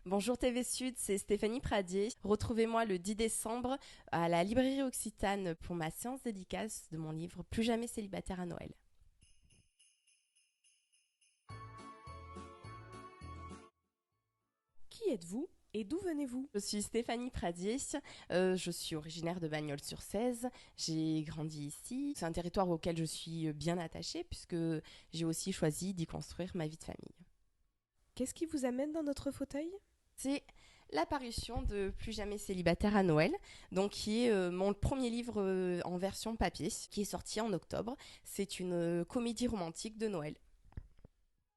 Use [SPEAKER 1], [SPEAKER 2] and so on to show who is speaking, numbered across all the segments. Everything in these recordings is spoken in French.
[SPEAKER 1] Bonjour TV Sud, c'est Stéphanie Pradier. Retrouvez-moi le 10 décembre à la librairie Occitane pour ma séance dédicace de mon livre Plus jamais célibataire à Noël.
[SPEAKER 2] Qui êtes-vous et d'où venez-vous?
[SPEAKER 1] Je suis Stéphanie Pradier, je suis originaire de Bagnols-sur-Cèze, j'ai grandi ici. C'est un territoire auquel je suis bien attachée puisque j'ai aussi choisi d'y construire ma vie de famille.
[SPEAKER 2] Qu'est-ce qui vous amène dans notre fauteuil?
[SPEAKER 1] C'est l'apparition de Plus jamais célibataire à Noël, donc qui est mon premier livre en version papier, qui est sorti en octobre. C'est une comédie romantique de Noël.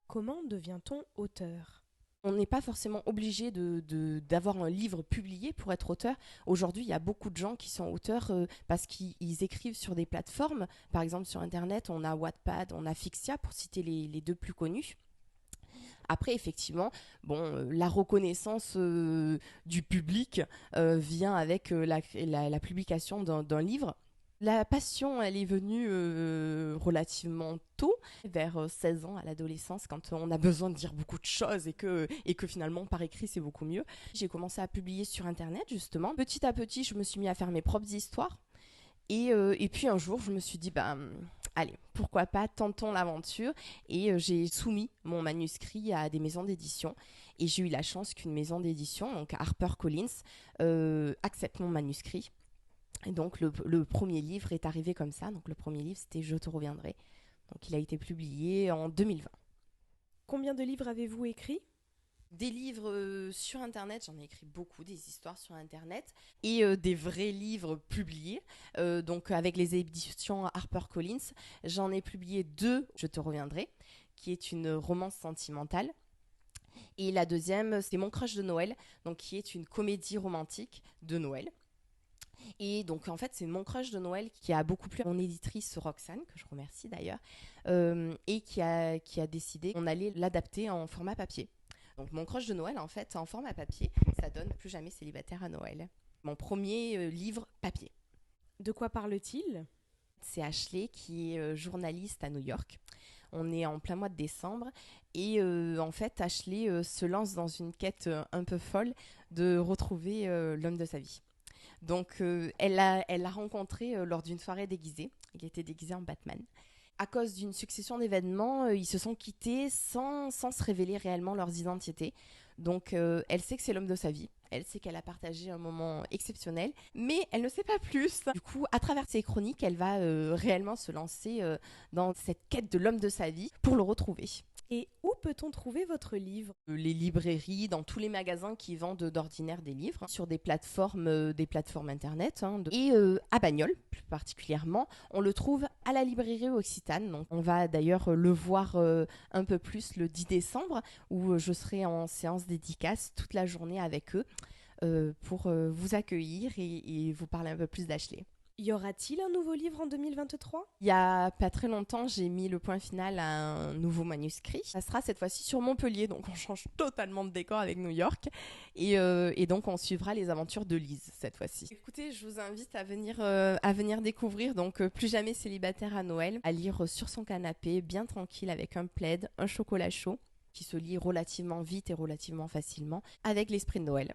[SPEAKER 2] Comment devient-on auteur?
[SPEAKER 1] On n'est pas forcément obligé d'avoir un livre publié pour être auteur. Aujourd'hui, il y a beaucoup de gens qui sont auteurs parce qu'ils écrivent sur des plateformes. Par exemple, sur Internet, on a Wattpad, on a Fixia, pour citer les deux plus connus. Après, effectivement, la reconnaissance du public vient avec la publication d'un livre. La passion, elle est venue relativement tôt, vers 16 ans à l'adolescence, quand on a besoin de dire beaucoup de choses et que finalement par écrit c'est beaucoup mieux. J'ai commencé à publier sur Internet justement. Petit à petit, je me suis mis à faire mes propres histoires. Et puis un jour, je me suis dit, allez, pourquoi pas, tentons l'aventure. Et j'ai soumis mon manuscrit à des maisons d'édition. Et j'ai eu la chance qu'une maison d'édition, donc HarperCollins, accepte mon manuscrit. Et donc le premier livre est arrivé comme ça. Donc le premier livre, c'était Je te reviendrai. Donc il a été publié en 2020.
[SPEAKER 2] Combien de livres avez-vous écrit?
[SPEAKER 1] Des livres sur Internet, j'en ai écrit beaucoup, des histoires sur Internet, et des vrais livres publiés. Donc avec les éditions HarperCollins, j'en ai publié 2, Je te reviendrai, qui est une romance sentimentale. Et la deuxième, c'est Mon crush de Noël, donc qui est une comédie romantique de Noël. Et donc en fait c'est Mon crush de Noël qui a beaucoup plu à mon éditrice Roxane, que je remercie d'ailleurs, et qui a décidé qu'on allait l'adapter en format papier. Donc Mon crush de Noël, en fait, en format papier, ça donne Plus jamais célibataire à Noël. Mon premier livre papier.
[SPEAKER 2] De quoi parle-t-il?
[SPEAKER 1] C'est Ashley qui est journaliste à New York. On est en plein mois de décembre et en fait Ashley se lance dans une quête un peu folle de retrouver l'homme de sa vie. Donc elle l'a rencontré lors d'une soirée déguisée. Il était déguisé en Batman. À cause d'une succession d'événements, ils se sont quittés sans se révéler réellement leurs identités. Donc elle sait que c'est l'homme de sa vie. Elle sait qu'elle a partagé un moment exceptionnel, mais elle ne sait pas plus. Du coup, à travers ses chroniques, elle va réellement se lancer dans cette quête de l'homme de sa vie pour le retrouver.
[SPEAKER 2] Et où peut-on trouver votre livre?
[SPEAKER 1] Les librairies, dans tous les magasins qui vendent d'ordinaire des livres, sur des plateformes internet, et à Bagnols plus particulièrement, on le trouve à la librairie Occitane. Donc on va d'ailleurs le voir un peu plus le 10 décembre, où je serai en séance dédicace toute la journée avec eux pour vous accueillir et vous parler un peu plus d'Ashley.
[SPEAKER 2] Y aura-t-il un nouveau livre en 2023?
[SPEAKER 1] Il y a pas très longtemps, j'ai mis le point final à un nouveau manuscrit. Ça sera cette fois-ci sur Montpellier, donc on change totalement de décor avec New York. Et donc on suivra les aventures de Lise cette fois-ci. Écoutez, je vous invite à venir découvrir donc Plus jamais célibataire à Noël, à lire sur son canapé, bien tranquille, avec un plaid, un chocolat chaud, qui se lit relativement vite et relativement facilement, avec l'esprit de Noël.